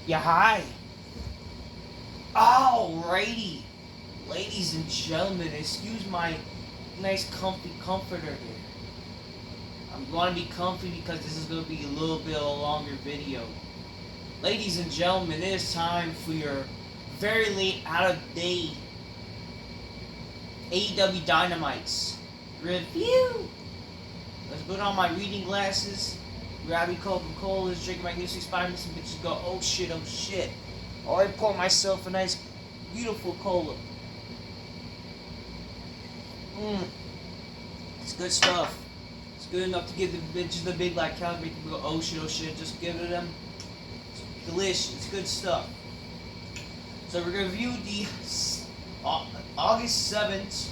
Yeah, hi. Alrighty. Ladies and gentlemen, excuse my nice comfy comforter here. I'm going to be comfy because this is going to be a little bit of a longer video. Ladies and gentlemen, it is time for your very late out of date AEW Dynamites review. Let's put on my reading glasses, grab me Coca-Colas, drink my new 6 and some bitches go, oh shit, oh shit. Or I pour myself a nice, beautiful cola. It's good stuff. It's good enough to give the bitches the big black count, make them go, oh shit, just give it to them. It's delicious. It's good stuff. So we're going to review the August 7th,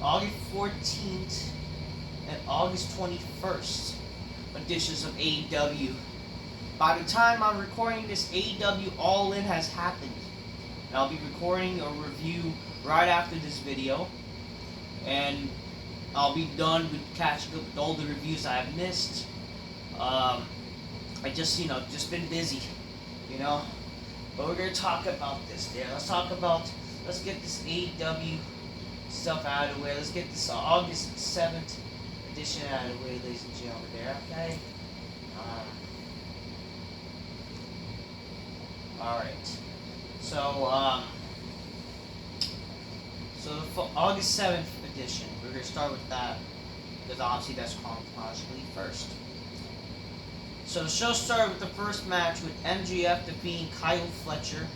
August 14th, and August 21st editions of AEW. By the time I'm recording this, AEW All In has happened. And I'll be recording a review right after this video. And I'll be done with catching up with all the reviews I have missed. I just, just been busy, But we're going to talk about this there. Let's get this AEW stuff out of the way. Let's get this August 7th edition out of the way, ladies and gentlemen, there, okay? Alright. So the August 7th edition, we're going to start with that, because obviously that's chronologically first. So the show started with the first match with MJF defeating Kyle Fletcher.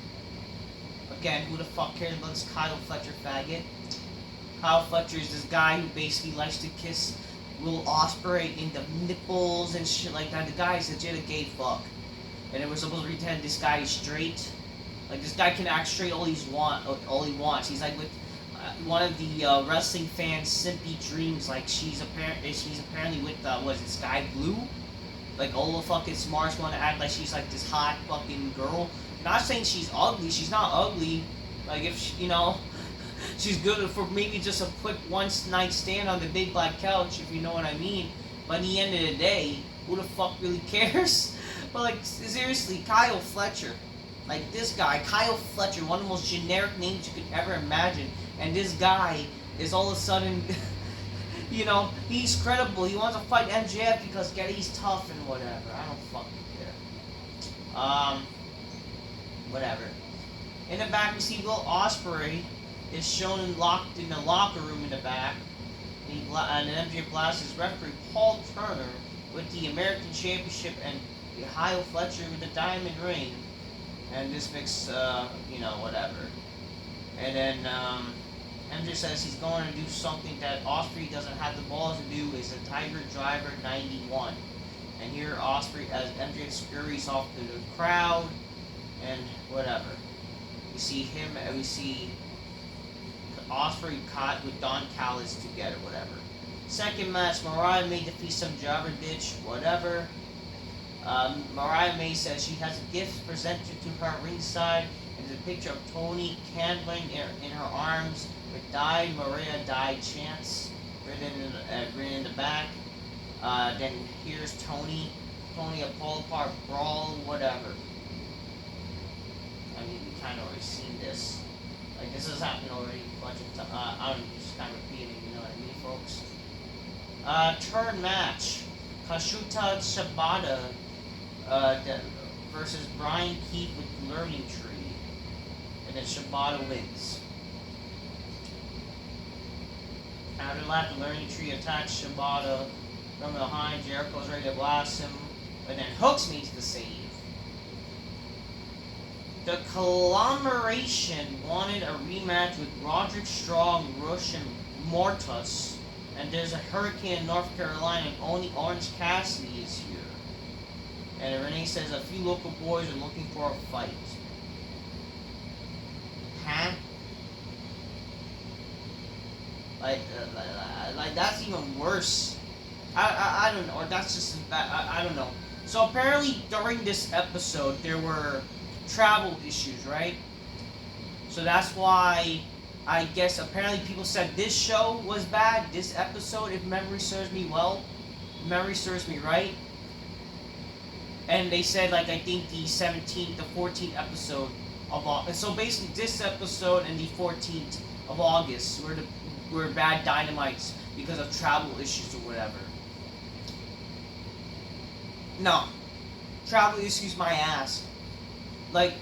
Again, who the fuck cares about this Kyle Fletcher faggot? Kyle Fletcher is this guy who basically likes to kiss Will Ospreay in the nipples and shit like that. The guy is legit a gay fuck. And it was supposed to pretend this guy is straight. Like, this guy can act straight all he wants. He's like with one of the wrestling fans' simpy dreams. Like, she's apparently with, Sky Blue? Like, all the fucking smarts want to act like she's like this hot fucking girl. I'm not saying she's ugly. She's not ugly. Like, if she, she's good for maybe just a quick one-night stand on the big black couch, if you know what I mean. But at the end of the day, who the fuck really cares? But, like, seriously, Kyle Fletcher. Like, this guy, Kyle Fletcher, one of the most generic names you could ever imagine. And this guy is all of a sudden, he's credible. He wants to fight MJF because he's tough and whatever. I don't fucking care. Whatever. In the back, we see Will Ospreay is shown locked in the locker room in the back. And MJF blasts his referee, Paul Turner, with the American Championship and Kyle Fletcher with the diamond ring. And this makes, whatever. And then, MJ says he's going to do something that Ospreay doesn't have the balls to do, is a Tiger Driver 91. And here Ospreay, as MJ scurries off to the crowd, and whatever. We see him, and we see Ospreay caught with Don Callis together, whatever. Second match, Mariah May defeats some jobber bitch, whatever. Mariah May says she has a gift presented to her ringside, and there's a picture of Tony candling in her arms with "Die Maria Die" chants written in the back. Then here's Tony a pull apart brawl, whatever. I mean, we kind of already seen this. Like, this has happened already a bunch of times. I don't know, just kind of repeating, you know what I mean, folks? Turn match. Kashuta Shibata versus Brian Keith with Learning Tree. And then Shibata wins. After that, the Learning Tree attacks Shibata from behind. Jericho's ready to blast him, but then Hooks makes the save. The Conglomeration wanted a rematch with Roderick Strong, Rush, and Mortus. And there's a hurricane in North Carolina, and only Orange Cassidy is here. And Renee says a few local boys are looking for a fight. Huh? Like that's even worse. I don't know, or that's just as bad. I don't know. So apparently during this episode there were travel issues, right? So that's why I guess apparently people said this show was bad, this episode, if memory serves me well, memory serves me right. And they said, like, I think the 17th, the 14th episode of August. So basically, this episode and the 14th of August were bad Dynamites because of travel issues or whatever. No. Travel issues, my ass. Like,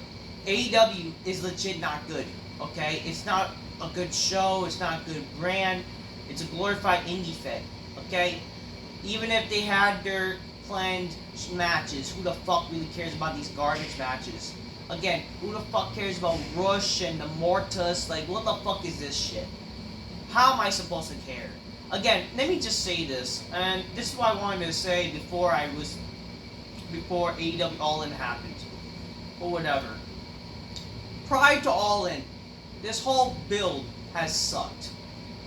AEW is legit not good, okay? It's not a good show, it's not a good brand, it's a glorified indie fed, okay? Even if they had their planned matches, who the fuck really cares about these garbage matches? Again, who the fuck cares about Rush and the Mortis? Like, what the fuck is this shit? How am I supposed to care? Again, let me just say this, and this is what I wanted to say before AEW All In happened, or whatever. Prior to All In, this whole build has sucked.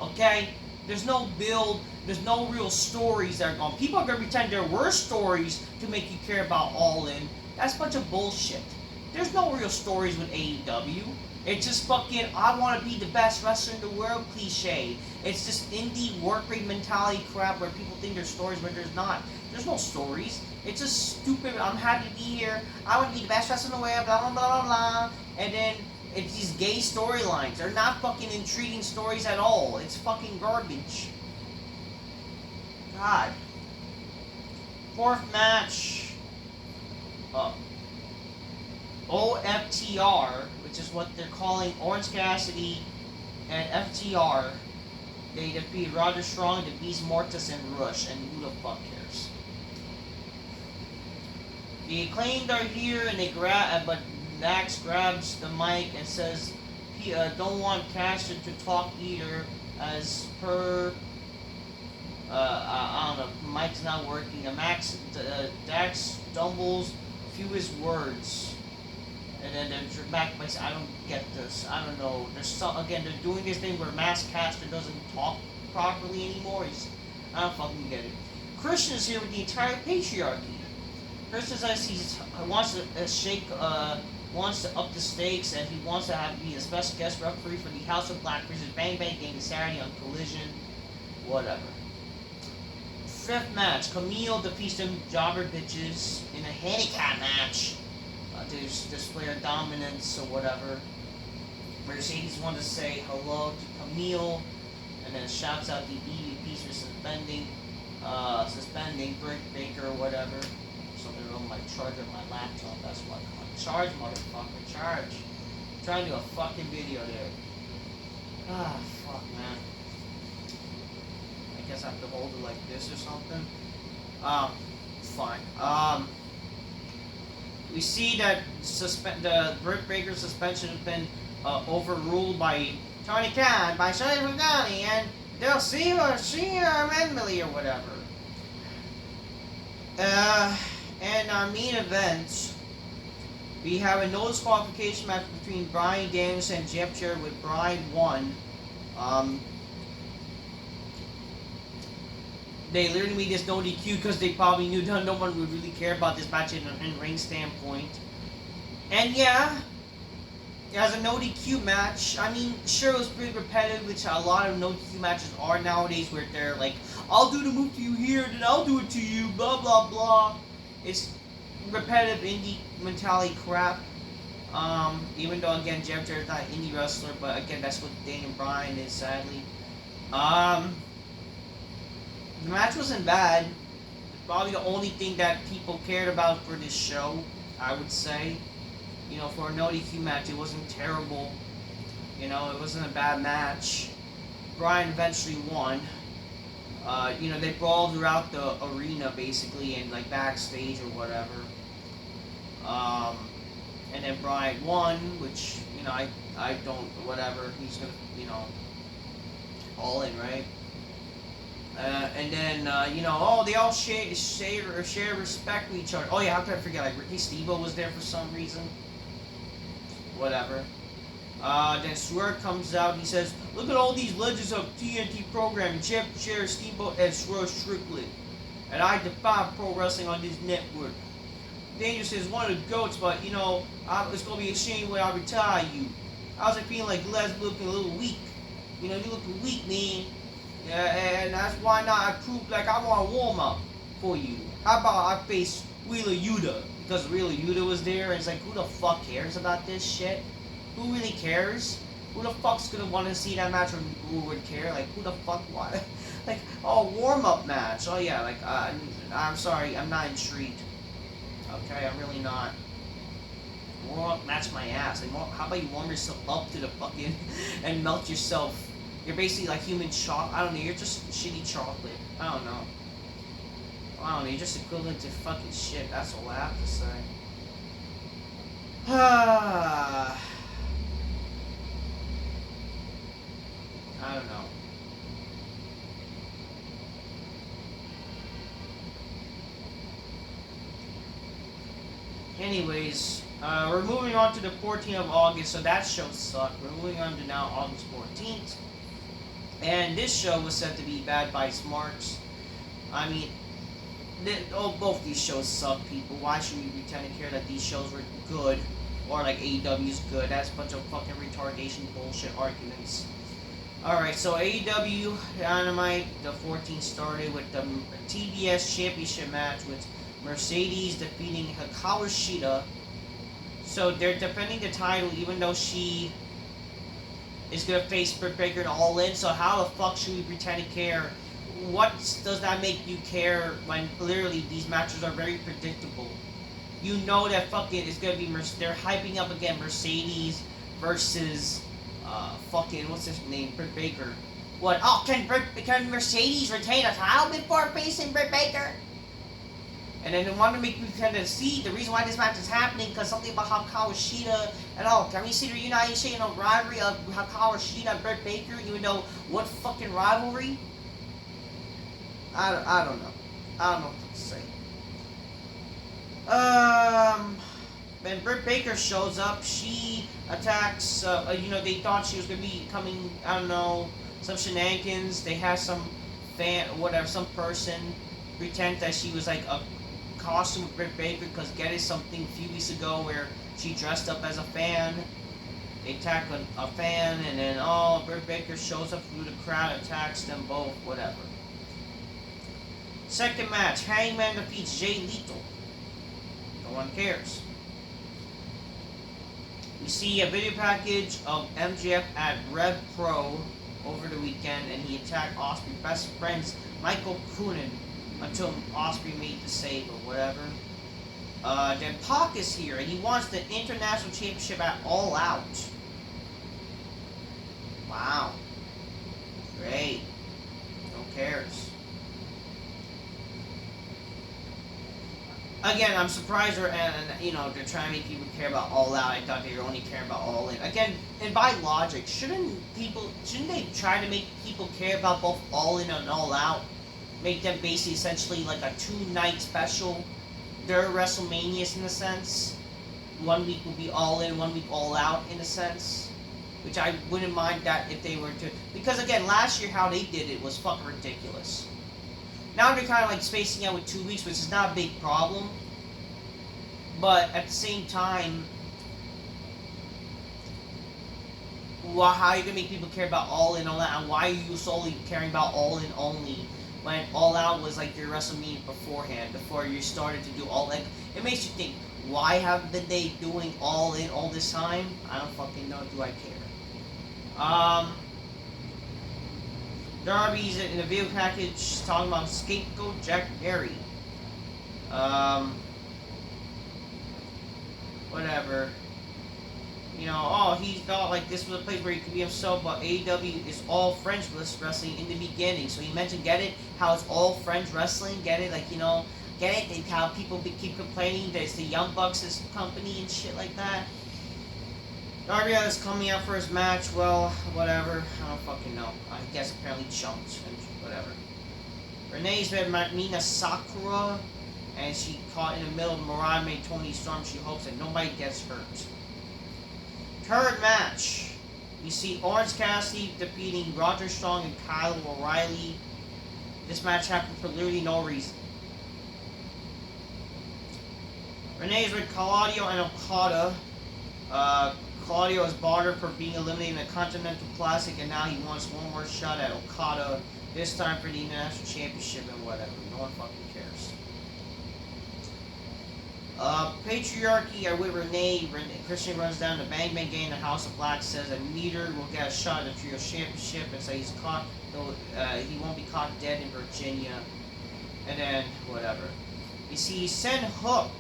Okay? There's no build, there's no real stories that are gone. People are gonna pretend there were stories to make you care about All In. That's a bunch of bullshit. There's no real stories with AEW. It's just fucking, I want to be the best wrestler in the world cliche. It's just indie work rate mentality crap where people think there's stories but there's not. There's no stories. It's just stupid, I'm happy to be here, I want to be the best wrestler in the world, blah blah blah blah blah. And then it's these gay storylines. They're not fucking intriguing stories at all. It's fucking garbage. God. Fourth match. OFTR, which is what they're calling Orange Cassidy and FTR. They defeat Roger Strong, the Beast, Mortis, and Rush, and who the fuck cares? The Acclaimed are here, and they but Dax grabs the mic and says, "Don't want Cassidy to talk either." As per, I don't know, mic's not working. Dax stumbles a few of his words. And then they're back by saying, I don't get this. I don't know. Again, they're doing this thing where Max Caster doesn't talk properly anymore. I don't fucking get it. Christian is here with the entire patriarchy. Christian says he wants to up the stakes, and he wants to be a special guest referee for the House of Black versus Bang Bang game Saturday on Collision. Whatever. Fifth match, Camille defeats them jobber bitches in a handicap match. To display her dominance or whatever. Mercedes wanted to say hello to Camille, and then shouts out the EVPs for suspending Britt Baker or whatever. Something wrong with my charger of my laptop. That's why I call it. Charge, motherfucker, charge. I'm trying to do a fucking video there. Ah, fuck, man. I guess I have to hold it like this or something. Fine. We see that the Britt Baker suspension has been overruled by Tony Khan, by Sonny Pagani, and they'll see her mentally or whatever. And our main event, we have a no disqualification match between Bryan Danielson and Jeff Jarrett with Bryan won. They literally made this no DQ because they probably knew that no one would really care about this match in a ring standpoint. And yeah, as a no DQ match, I mean, sure, it was pretty repetitive, which a lot of no DQ matches are nowadays, where they're like, I'll do the move to you here, then I'll do it to you, blah blah blah. It's repetitive indie mentality crap. Even though, again, Jeff Jarrett's not an indie wrestler, but again, that's what Daniel Bryan is, sadly. The match wasn't bad. Probably the only thing that people cared about for this show, I would say. You know, for a no DQ match, it wasn't terrible. You know, it wasn't a bad match. Bryan eventually won. You know, they brawled throughout the arena, basically, and like backstage or whatever. And then Bryan won, which, you know, I don't, whatever. He's gonna, you know, all in, right? And then, you know, they all share respect with each other. Oh yeah, how could I forget? Like, Ricky Stevo was there for some reason. Whatever. Then Swerve comes out and he says, look at all these legends of TNT programming. Jeff Jarrett, Steamboat, and Swerve Strickland. And I defy pro wrestling on this network. Daniel says, one of the goats, but, you know, it's going to be a shame when I retire you. How's it feeling like Les looking a little weak? You know, you looking weak, man. Yeah, and that's why not I proved like I want to warm up for you. How about I face Wheeler Yuta, because Wheeler Yuta was there, and it's like, who the fuck cares about this shit? Who really cares? Who the fuck's gonna want to see that match, or who would care? Like, who the fuck want? Like, oh, warm-up match. Oh yeah, like, I'm sorry, I'm not intrigued. Okay, I'm really not. Warm up match my ass. Like, how about you warm yourself up to the fucking and melt yourself? You're basically like human chocolate. I don't know. You're just shitty chocolate. I don't know. I don't know. You're just equivalent to fucking shit. That's all I have to say. I don't know. Anyways, we're moving on to the 14th of August, so that show sucked. We're moving on to now August 14th. And this show was said to be Bad by Smarts. I mean, both these shows suck, people. Why should we pretend to care that these shows were good? Or like AEW's good? That's a bunch of fucking retardation bullshit arguments. Alright, so AEW Dynamite, the 14th started with the TBS Championship match with Mercedes defeating Hikaru Shida. So they're defending the title even though she is going to face Britt Baker and All In. So how the fuck should we pretend to care? What does that make you care when literally these matches are very predictable? You know that fucking it's going to be, they're hyping up again Mercedes versus fucking, what's his name, Britt Baker. What? Oh, can Mercedes retain a title before facing Britt Baker? And then they want to make me kind of see the reason why this match is happening because something about Hikaru Shida and all. Can we see the United States rivalry of Hikaru Shida and Britt Baker? Even though what fucking rivalry? I don't know. I don't know what to say. When Britt Baker shows up, she attacks. They thought she was gonna be coming. I don't know, some shenanigans. They had some some person pretend that she was like a costume with Britt Baker because get it something a few weeks ago where she dressed up as a fan. They attack a fan and then Britt Baker shows up through the crowd, attacks them both, whatever. Second match, Hangman defeats Jay Lethal. No one cares. We see a video package of MJF at Rev Pro over the weekend and he attacked Ospreay's best friends Michael Coonan until Ospreay made the save or whatever. Then Pac is here and he wants the International Championship at All Out. Wow. Great. Who cares? Again, I'm surprised they're trying to make people care about All Out. I thought they were only caring about All In. Again, and by logic, shouldn't they try to make people care about both All In and All Out? Make them basically essentially like a 2-night special. They're WrestleManias in a sense. 1 week will be All In, 1 week All Out in a sense. Which I wouldn't mind that if they were to, because again, last year how they did it was fucking ridiculous. Now they're kind of like spacing out with 2 weeks, which is not a big problem. But at the same time, how are you going to make people care about All In, All Out? And why are you solely caring about All In only when All Out was like your WrestleMania beforehand, before you started to do All In? It makes you think, why haven't they doing All In all this time? I don't fucking know. Do I care? Darby's in the video package talking about scapegoat Jack Perry. Whatever. He thought like this was a place where he could be himself, but AEW is all French wrestling in the beginning. So he mentioned, get it? How it's all French wrestling? Get it? Like, get it? Like how people keep complaining that it's the Young Bucks' company and shit like that. Darby is coming out for his match. Well, whatever. I don't fucking know. I guess apparently jumped and whatever. Renee's with Mina Sakura, and she caught in the middle of Mariah May Tony Storm. She hopes that nobody gets hurt. Third match, we see Orange Cassidy defeating Roger Strong and Kyle O'Reilly. This match happened for literally no reason. Renee is with Claudio and Okada. Claudio is barred for being eliminated in the Continental Classic, and now he wants one more shot at Okada, this time for the International Championship and whatever. No one fucking cares. Patriarchy are with Renee. Christian runs down the Bang Bang Gang. The House of Black says that Meter will get a shot at the Trio Championship and say he's caught. He won't be caught dead in Virginia. And then whatever. You see, send Hook.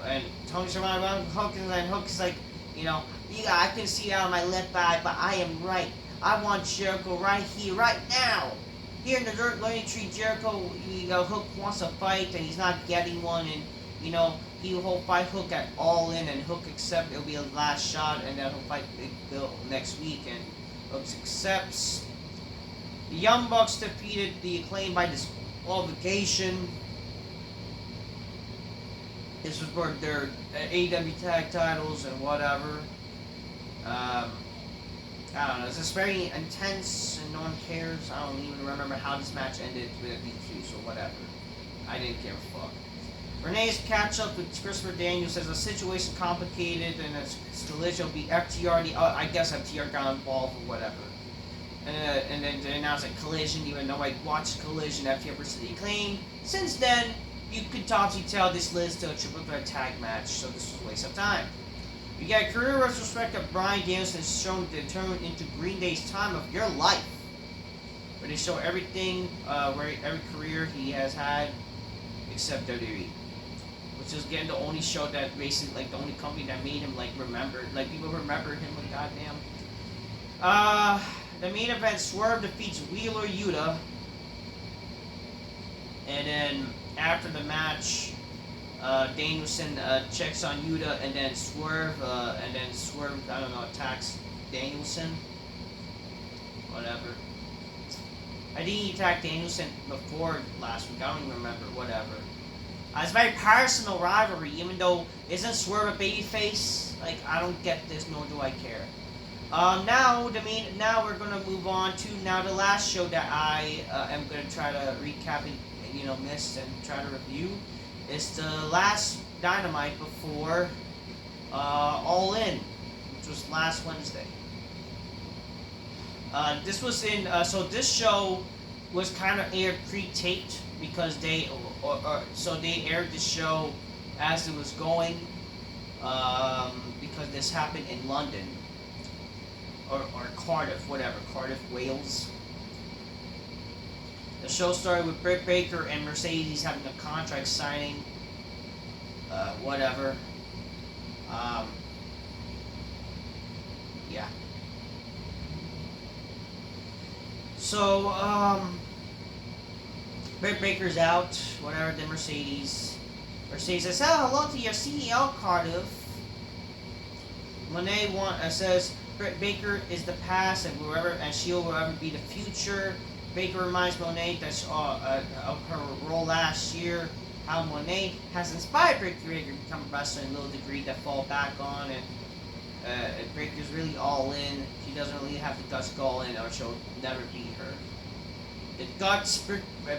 And Tony's around Hook, and Hook is like, yeah, I can see out of my left eye, but I am right. I want Jericho right here, right now. Here in the Dirt Learning Tree, Jericho, Hook wants a fight, and he's not getting one, and, he'll fight Hook at All In, and Hook accepts it'll be his last shot, and then he'll fight Big Bill next week, and Hook accepts. The Young Bucks defeated the Acclaim by disqualification. This was for their AEW tag titles and whatever. I don't know, it's just very intense and no one cares. I don't even remember how this match ended with a DQ, so whatever. I didn't give a fuck. Renee's catch up with Christopher Daniels says the situation complicated and it's collision will be FTR. I guess FTR got involved or whatever. And then they announced a Collision, even though I watched Collision, FTR versus the Acclaim. Since then, you could obviously tell this leads to a triple threat tag match, so this was a waste of time. You get career retrospect of Bryan Danielson shown to turn into Green Day's Time of Your Life, where they show everything, every career he has had, except WWE, which is again the only show that basically, the only company that made him remembered, people remember him. Goddamn. The main event, Swerve defeats Wheeler Yuta, and then after the match, Danielson checks on Yuta, and then Swerve, attacks Danielson. Whatever. I think he attacked Danielson before last week. I don't even remember. Whatever. It's a very personal rivalry, even though isn't Swerve a babyface? I don't get this, nor do I care. Now we're gonna move on to the last show that I am gonna try to recap and miss and try to review. It's the last Dynamite before All In, which was last Wednesday. This was in so this show was kind of aired pre-taped because they aired the show as it was going because this happened in London or Cardiff, Cardiff, Wales. The show started with Britt Baker and Mercedes having a contract signing. Whatever. Yeah. So, Britt Baker's out. Whatever. Then Mercedes says, hello to your CEO, Cardiff. Monet says Britt Baker is the past and she'll forever be the future. Baker reminds Monet that of her role last year, how Monet has inspired Britt Baker to become a wrestler in a little degree to fall back on, and Baker's really all in. She doesn't really have the guts to go all in, or she'll never beat her. The guts,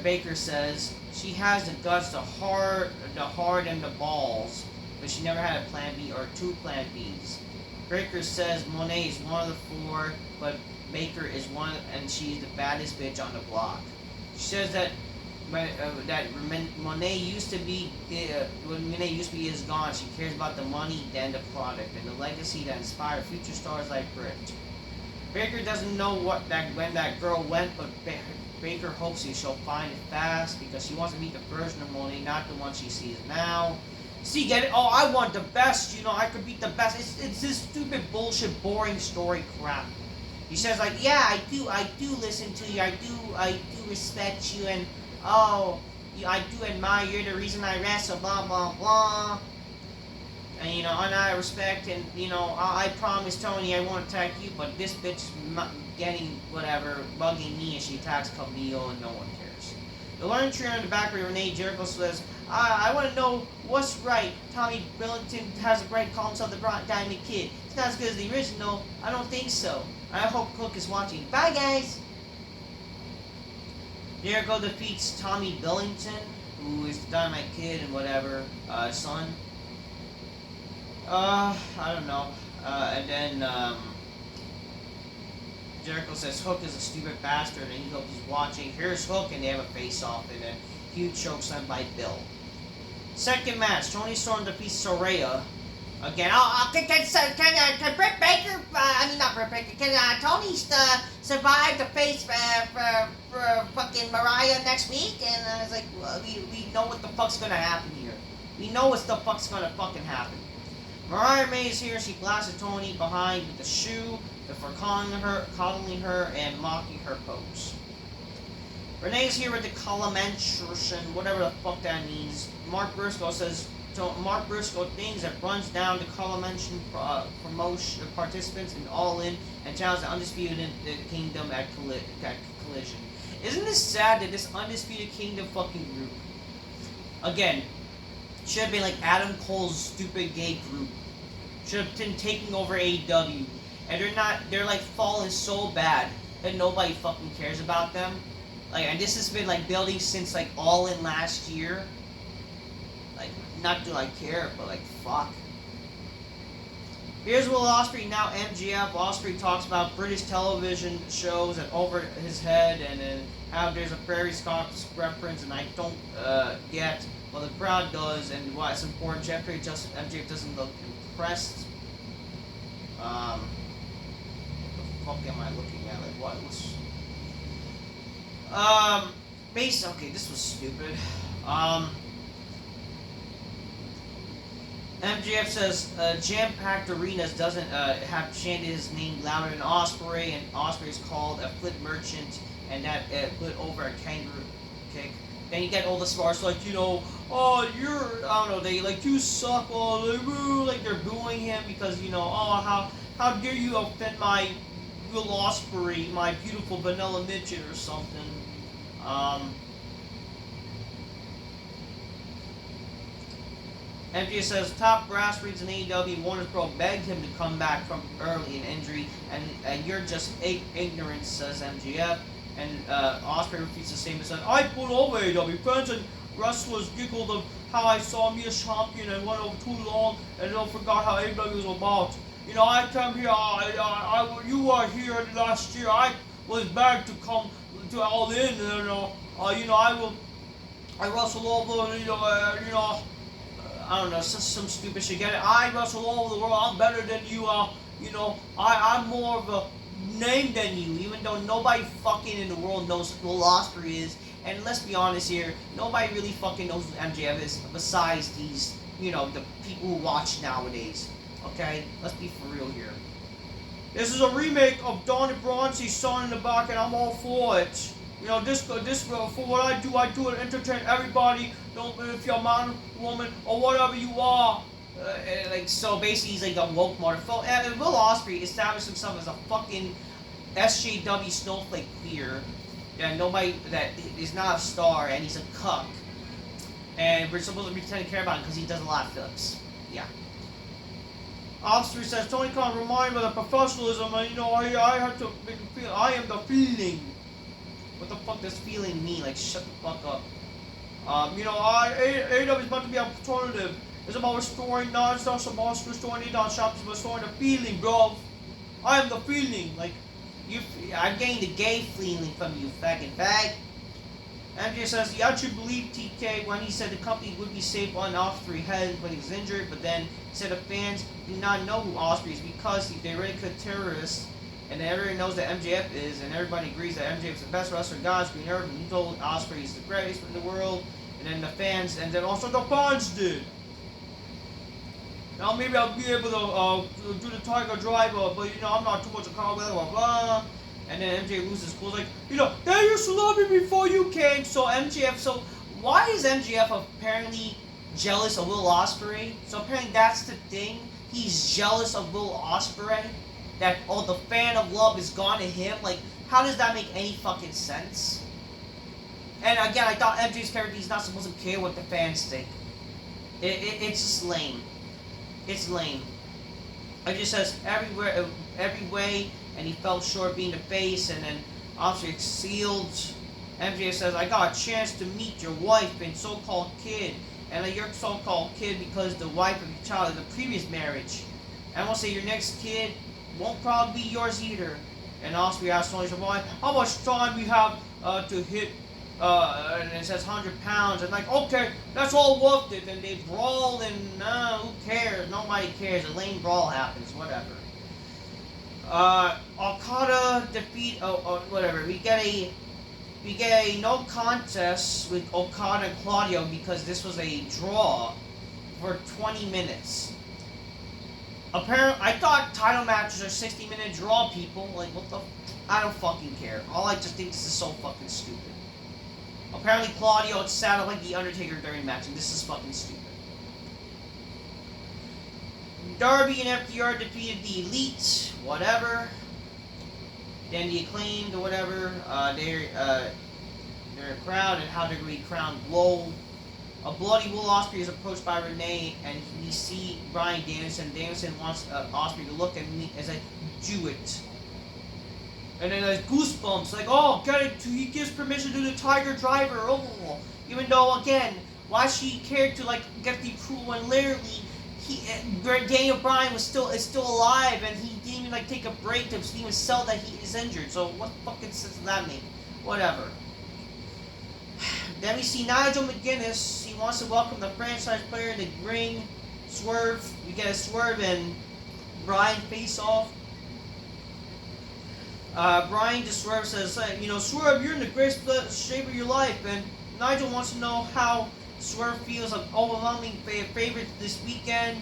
Baker says, she has the guts, the heart, and the balls, but she never had a plan B or two plan Bs. Baker says Monet is one of the four, but Baker is one, and she's the baddest bitch on the block. She says that when Monet used to be is gone, she cares about the money than the product, and the legacy that inspired future stars like Britt. Baker doesn't know when that girl went, but Baker hopes she'll find it fast because she wants to meet the version of Monet, not the one she sees now. See, get it? Oh, I want the best. I could beat the best. It's this stupid bullshit, boring story crap. He says yeah, I do listen to you. I do respect you, and I do admire you. The reason I wrestle, blah blah blah. And and I respect, and I promise Tony I won't attack you, but this bitch is getting bugging me, and she attacks Camille, and no one cares. The learning tree on the back where Renee Jericho says, I want to know what's right. Tommy Billington has a right, call himself the Diamond Kid. It's not as good as the original. I don't think so. I hope Cook is watching. Bye, guys! Jericho defeats Tommy Billington, who is the Dynamite Kid and son. I don't know. And then, Jericho says Hook is a stupid bastard, and he hopes he's watching. Here's Hook, and they have a face-off, and a huge choke slam by Bill. Second match, Tony Storm defeats Soraya. Again, can Britt Baker, not Britt Baker, can Tony survive the face for fucking Mariah next week? And I was like, well, we know what the fuck's gonna happen here. We know what the fuck's gonna fucking happen. Mariah May is here. She blasted Tony behind with the shoe before coddling her and mocking her pose. Renee's here with the Colomentation, whatever the fuck that means. Mark Briscoe thinks that runs down the Colomentation promotion participants in All In and challenges the Undisputed Kingdom at Collision. Isn't this sad that this Undisputed Kingdom fucking group, again, should have been like Adam Cole's stupid gay group, should have been taking over AEW, and they're like falling so bad that nobody fucking cares about them. Like, and this has been like building since like All In last year. Like, not do I care, but like, fuck. Here's Will Ospreay, now MGF. Ospreay talks about British television shows and over his head, and then how there's a Prairie Scots reference, and I don't get. Well, the crowd does, and why it's important. MJF doesn't look impressed. What the fuck am I looking at? Like, what was? Okay, this was stupid. MJF says jam-packed arenas doesn't have chanted his name louder than Ospreay, and Ospreay is called a flip merchant, and that put over a kangaroo kick. Then you get all the smarts like, oh, I don't know, they like, you suck, oh, like they're booing him because, oh, how dare you offend my Will Ospreay, my beautiful vanilla midget or something. MJ says top brass reads in AEW. Warner Bros. Begged him to come back from early in injury, and you're just ignorant, says MJF. And Ospreay repeats the same and says, I put over AEW. Fans and wrestlers giggled of how I saw me as champion and went over too long and don't forgot how AEW was about. I came here, you were here last year. I was back to come to All In, and I wrestle over, I don't know, some stupid shit. Get it? I wrestle all over the world. I'm better than you. I'm more of a name than you, even though nobody fucking in the world knows who Will Ospreay is. And let's be honest here, nobody really fucking knows who MJF is besides these, the people who watch nowadays. Okay? Let's be for real here. This is a remake of Donnie Bronste's Son in the Back, and I'm all for it. This for what I do it to entertain everybody. If you're a man, woman, or whatever you are. So basically, he's like a woke motherfucker. Will Ospreay established himself as a fucking SJW snowflake queer. Nobody that is not a star, and he's a cuck. And we're supposed to pretend to care about him because he does a lot of flips. Yeah. Ospreay says, Tony Khan remind me of the professionalism, and I have to feel, I am the feeling. What the fuck does feeling mean? Like, shut the fuck up. AEW is about to be an alternative. It's about restoring non-stop, about restoring non-shops, it's restoring the feeling, bro. I am the feeling. Like, I'm getting the gay feeling from you, faggot fag. MJ says he actually believed TK when he said the company would be safe on Ospreay's head when he was injured, but then he said the fans do not know who Ospreay is because they already could terrorists. And everyone knows that MJF is, and everybody agrees that MJF is the best wrestler God's been ever. He told Ospreay he's the greatest in the world, and then the fans, and then also the fans did. Now maybe I'll be able to do the Tiger Driver, but I'm not too much of a car, blah blah blah. And then MJ loses cool, like they used to love me before you came. So MJF, so why is MJF apparently jealous of Will Ospreay? So apparently that's the thing. He's jealous of Will Ospreay. That, the fan of love is gone to him. Like, how does that make any fucking sense? And again, I thought MJ's character, he's not supposed to care what the fans think. It's just lame. It's lame. It just says every way, and he fell short being the face, and then obviously it's sealed. MJ says, I got a chance to meet your wife and so-called kid, and your so-called kid because the wife of your child in the previous marriage. And I'm gonna say your next kid won't probably be yours either. And Ospreay asked Tony Schiavone, how much time we have to hit and it says 100 pounds, and like, okay, that's all worth it, and they brawl, and who cares, nobody cares, a lame brawl happens, whatever. Okada defeat, whatever, we get a no contest with Okada and Claudio because this was a draw for 20 minutes. Apparently, I thought title matches are 60-minute draw, people. Like, what the? I don't fucking care. All I just think this is so fucking stupid. Apparently, Claudio sounded like The Undertaker during match, and this is fucking stupid. Darby and FTR defeated the Elite, whatever. Then the Acclaimed, or whatever. Their crowd and how they're going to be crowned Glow. A bloody Will Ospreay is approached by Renee, and we see Bryan Danielson. Danielson wants Ospreay to look at me as like, do it. And then like goosebumps, like, oh, get it. He gives permission to the Tiger Driver. Oh, even though again, why she cared to like get the approval when literally Daniel Bryan is still alive, and he didn't even like take a break to even sell that he is injured. So what fucking sense does that make? Whatever. Then we see Nigel McGuinness. He wants to welcome the franchise player in the ring. Swerve. We get a Swerve and Bryan face off. Bryan to Swerve says, Swerve, you're in the greatest shape of your life. And Nigel wants to know how Swerve feels an overwhelming favorite this weekend.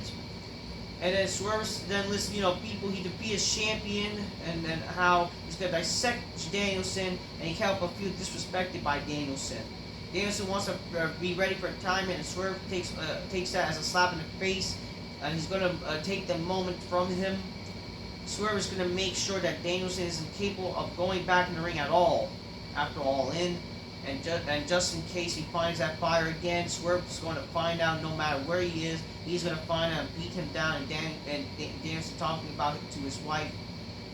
And then Swerve then lists, people he defeated as champion, and then how he's going to dissect Danielson, and he can't help but feel disrespected by Danielson. Danielson wants to be ready for retirement, and Swerve takes that as a slap in the face, and he's going to take the moment from him. Swerve is going to make sure that Danielson is incapable of going back in the ring at all after All In. And just in case he finds that fire again, Swerve is going to find out no matter where he is. He's going to find out and beat him down. And Danielson talking about it to his wife.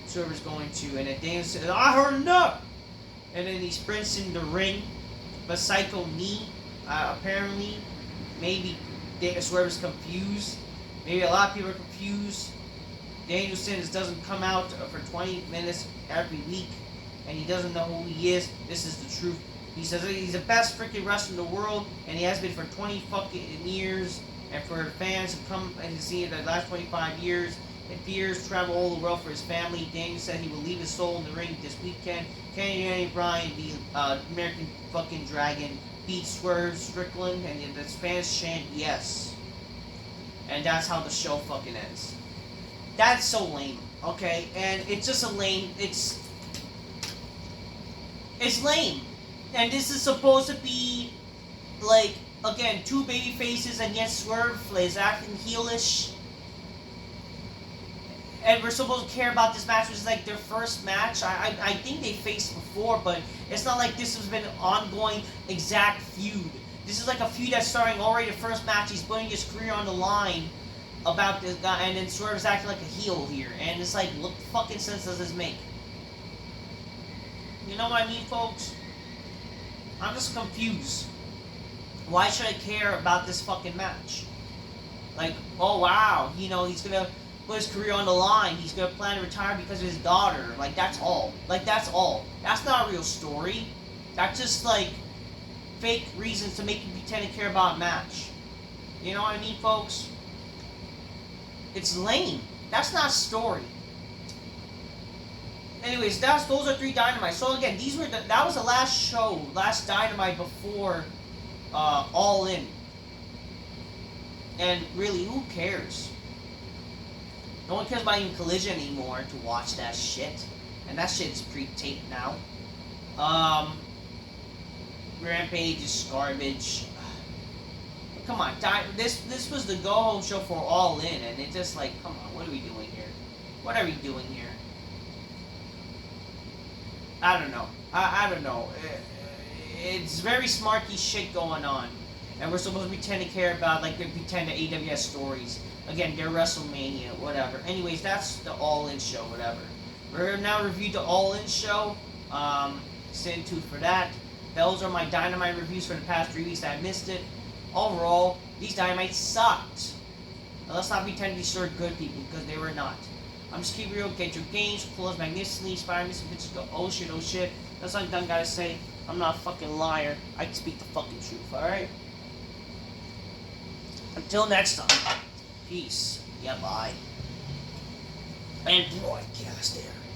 Swerve is going to. And then Danielson says, I heard enough! And then he sprints in the ring. But Psycho knee, apparently, maybe Swerve is confused. Maybe a lot of people are confused. Danielson doesn't come out for 20 minutes every week. And he doesn't know who he is. This is the truth. He says he's the best freaking wrestler in the world, and he has been for 20 fucking years. And for fans to come and see it the last 25 years, and fears travel all the world for his family. Daniel said he will leave his soul in the ring this weekend. Kenny Bryan, the American fucking Dragon, beat Swerve Strickland, and the fans chant yes. And that's how the show fucking ends. That's so lame, okay? And it's just a lame. It's lame. And this is supposed to be, like, again, two baby faces, and yet Swerve is acting heelish. And we're supposed to care about this match, which is like their first match. I think they faced before, but it's not like this has been an ongoing exact feud. This is like a feud that's starting already the first match. He's putting his career on the line about this guy, and then Swerve is acting like a heel here. And it's like, what fucking sense does this make? You know what I mean, folks? I'm just confused. Why should I care about this fucking match? Like, oh wow, he's gonna put his career on the line. He's gonna plan to retire because of his daughter. Like, that's all. That's not a real story. That's just like fake reasons to make you pretend to care about a match. You know what I mean, folks? It's lame. That's not a story. Anyways, those are 3 Dynamite. So again, that was the last Dynamite before All In. And really, who cares? No one cares about even Collision anymore to watch that shit. And that shit is pre-taped now. Rampage is garbage. Come on, this was the go-home show for All In, and it's just like, come on, what are we doing here? What are we doing here? I don't know. I don't know. It's very smarky shit going on. And we're supposed to pretend to care about, like, they pretend to AWS stories. Again, they're WrestleMania, whatever. Anyways, that's the All In show, whatever. We're now reviewed the All In show. Stay tuned for that. Those are my Dynamite reviews for the past 3 weeks that I missed it. Overall, these Dynamites sucked. Now, let's not pretend these are good people, because they were not. I'm just keeping real, get your games, close magnificently, inspire me some bitches go, oh shit, that's all I'm done, gotta say. I'm not a fucking liar. I can speak the fucking truth, alright? Until next time. Peace. Yeah, bye. And broadcast there.